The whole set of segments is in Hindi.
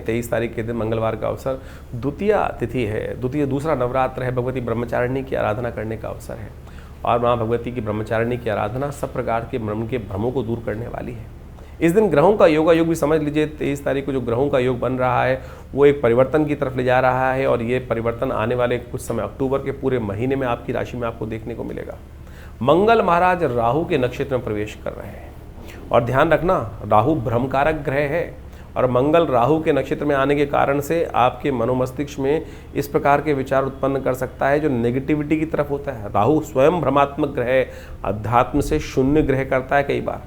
23 तारीख के दिन मंगलवार का अवसर द्वितीया तिथि है, दूसरा नवरात्र है, भगवती ब्रह्मचारिणी की आराधना करने का अवसर है। और माँ भगवती की ब्रह्मचारिणी की आराधना सब प्रकार के मन के भ्रमों को दूर करने वाली है। इस दिन ग्रहों का योग भी समझ लीजिए, 23 तारीख को जो ग्रहों का योग बन रहा है वो एक परिवर्तन की तरफ ले जा रहा है, और ये परिवर्तन आने वाले कुछ समय अक्टूबर के पूरे महीने में आपकी राशि में आपको देखने को मिलेगा। मंगल महाराज राहु के नक्षत्र में प्रवेश कर रहे हैं, और ध्यान रखना राहु भ्रमकारक ग्रह है, और मंगल राहु के नक्षत्र में आने के कारण से आपके मनोमस्तिष्क में इस प्रकार के विचार उत्पन्न कर सकता है जो नेगेटिविटी की तरफ होता है। राहु स्वयं भ्रमात्मक ग्रह है, अध्यात्म से शून्य ग्रह करता है। कई बार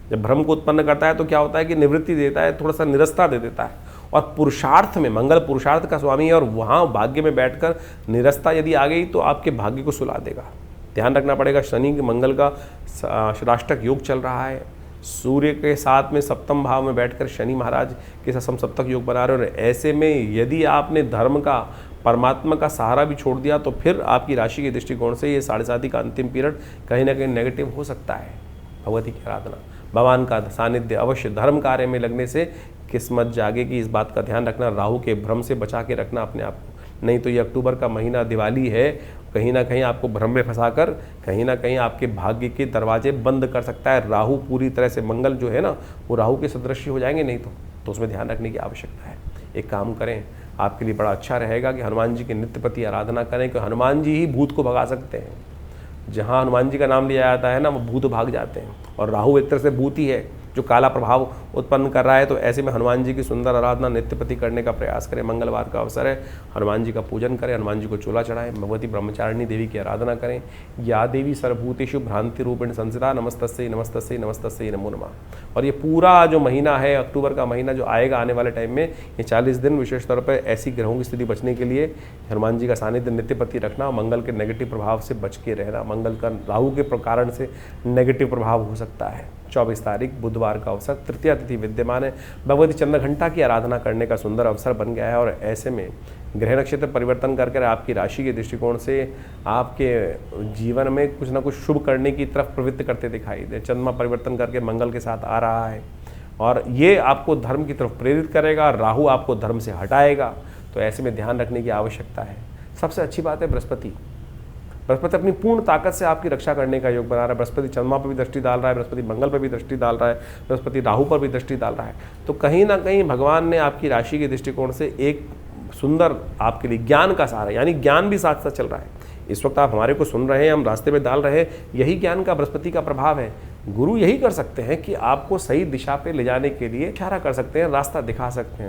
जब भ्रम को उत्पन्न करता है तो क्या होता है कि निवृत्ति देता है, थोड़ा सा निरस्ता दे देता है। और पुरुषार्थ में मंगल पुरुषार्थ का स्वामी है, और वहाँ भाग्य में बैठकर निरस्ता यदि आ गई तो आपके भाग्य को सुला देगा। ध्यान रखना पड़ेगा। शनि के मंगल का षडाष्टक योग चल रहा है, सूर्य के साथ में सप्तम भाव में बैठकर शनि महाराज के साथ समसप्तक योग बना रहे हैं। और ऐसे में यदि आपने धर्म का, परमात्मा का सहारा भी छोड़ दिया तो फिर आपकी राशि के दृष्टिकोण से ये 7.5 का अंतिम पीरियड कहीं ना कहीं नेगेटिव हो सकता है। भगवती की आराधना, भगवान का सानिध्य अवश्य, धर्म कार्य में लगने से किस्मत जागेगी। इस बात का ध्यान रखना, राहु के भ्रम से बचा के रखना अपने आप को, नहीं तो ये अक्टूबर का महीना दिवाली है, कहीं ना कहीं आपको भ्रम में फंसाकर कहीं ना कहीं आपके भाग्य के दरवाजे बंद कर सकता है। राहु पूरी तरह से, मंगल जो है ना वो राहु के सदृश्य हो जाएंगे नहीं तो उसमें ध्यान रखने की आवश्यकता है। एक काम करें, आपके लिए बड़ा अच्छा रहेगा कि हनुमान जी के नित्यपति आराधना करें, कि हनुमान जी ही भूत को भगा सकते हैं। जहाँ हनुमान जी का नाम लिया जाता है ना वो भूत भाग जाते हैं, और राहु एक तरह से भूत ही है जो काला प्रभाव उत्पन्न कर रहा है। तो ऐसे में हनुमान जी की सुंदर आराधना नित्यपति करने का प्रयास करें। मंगलवार का अवसर है, हनुमान जी का पूजन करें, हनुमान जी को चोला चढ़ाएं, भगवती ब्रह्मचारिणी देवी की आराधना करें। या देवी सर्वभूतेषु भ्रांति रूपेण संस्थिता नमस्तस्यै नमस्तस्यै नमस्तस्यै नमो नमः। और ये पूरा जो महीना है, अक्टूबर का महीना जो आएगा आने वाले टाइम में, ये 40 दिन विशेष तौर पर ऐसी ग्रहों की स्थिति बचने के लिए हनुमान जी का सानिध्य नित्यपति रखना, मंगल के नेगेटिव प्रभाव से बच के रहना। मंगल का राहु के कारण से नेगेटिव प्रभाव हो सकता है। 24 तारीख बुधवार का अवसर, तृतीया तिथि विद्यमान है, भगवती चंद्रघंटा की आराधना करने का सुंदर अवसर बन गया है। और ऐसे में ग्रह नक्षत्र परिवर्तन करके आपकी राशि के दृष्टिकोण से आपके जीवन में कुछ ना कुछ शुभ करने की तरफ प्रवृत्त करते दिखाई दे। चंद्रमा परिवर्तन करके मंगल के साथ आ रहा है, और ये आपको धर्म की तरफ प्रेरित करेगा, राहु आपको धर्म से हटाएगा। तो ऐसे में ध्यान रखने की आवश्यकता है। सबसे अच्छी बात है बृहस्पति अपनी पूर्ण ताकत से आपकी रक्षा करने का योग बना रहा है। बृहस्पति चंद्रमा पर भी दृष्टि डाल रहा है, बृहस्पति मंगल पर भी दृष्टि डाल रहा है, बृहस्पति राहु पर भी दृष्टि डाल रहा है। तो कहीं ना कहीं भगवान ने आपकी राशि के दृष्टिकोण से एक सुंदर आपके लिए ज्ञान का सहारा, यानी ज्ञान भी साथ साथ चल रहा है। इस वक्त आप हमारे को सुन रहे हैं, हम रास्ते में डाल रहे हैं, यही ज्ञान का बृहस्पति का प्रभाव है। गुरु यही कर सकते हैं कि आपको सही दिशा पे ले जाने के लिए इशारा कर सकते हैं, रास्ता दिखा सकते हैं।